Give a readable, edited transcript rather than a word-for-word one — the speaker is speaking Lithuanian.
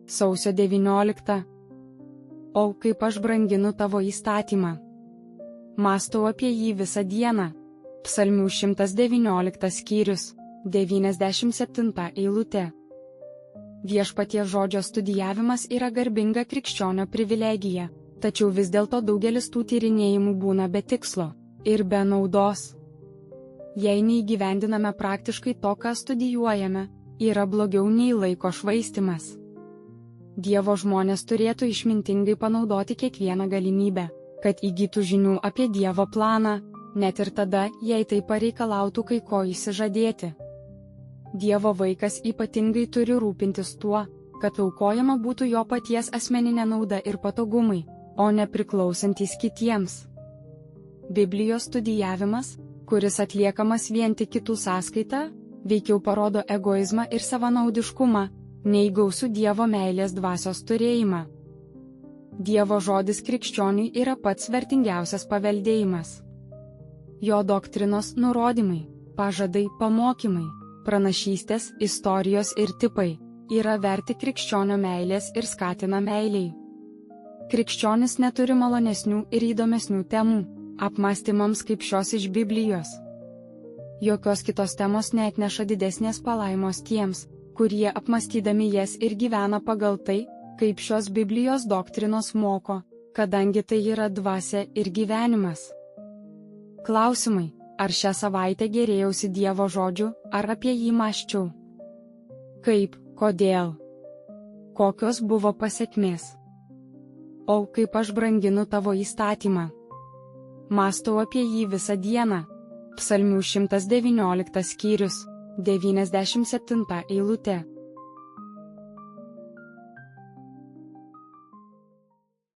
Sausio 19. O kaip aš branginu tavo įstatymą. Mąstau apie jį visą dieną. Psalmių 119 skyrius, 97 eilutė. Viešpaties žodžio studijavimas yra garbinga krikščionio privilegija, tačiau vis dėlto daugelis tų tyrinėjimų būna be tikslo ir be naudos. Jei neįgyvendiname praktiškai to, ką studijuojame, yra blogiau nei laiko švaistimas. Dievo žmonės turėtų išmintingai panaudoti kiekvieną galimybę, kad įgytų žinių apie Dievo planą, net ir tada, jei tai pareikalautų kai ko išsižadėti. Dievo vaikas ypatingai turi rūpintis tuo, kad aukojama būtų jo paties asmeninė nauda ir patogumai, o ne priklausantis kitiems. Biblijos studijavimas, kuris atliekamas vien tik kitų sąskaita, veikiau parodo egoizmą ir savanaudiškumą, nei gausų Dievo meilės dvasios turėjimą. Dievo žodis krikščioniui yra pats vertingiausias paveldėjimas. Jo doktrinos nurodymai, pažadai, pamokymai, pranašystės, istorijos ir tipai yra verti krikščionio meilės ir skatina meiliai. Krikščionis neturi malonesnių ir įdomesnių temų apmąstymams kaip šios iš Biblijos. Jokios kitos temos neatneša didesnės palaimos tiems, kurie apmąstydami jas ir gyvena pagal tai, kaip šios Biblijos doktrinos moko, kadangi tai yra dvasia ir gyvenimas. Klausimai: ar šią savaitę gėrėjausi Dievo žodžiu, ar apie jį mąsčiau? Kaip, kodėl? Kokios buvo pasekmės? O kaip aš branginu tavo įstatymą. Mąstau apie jį visą dieną. Psalmių 119 skyrius, 97 eilutė.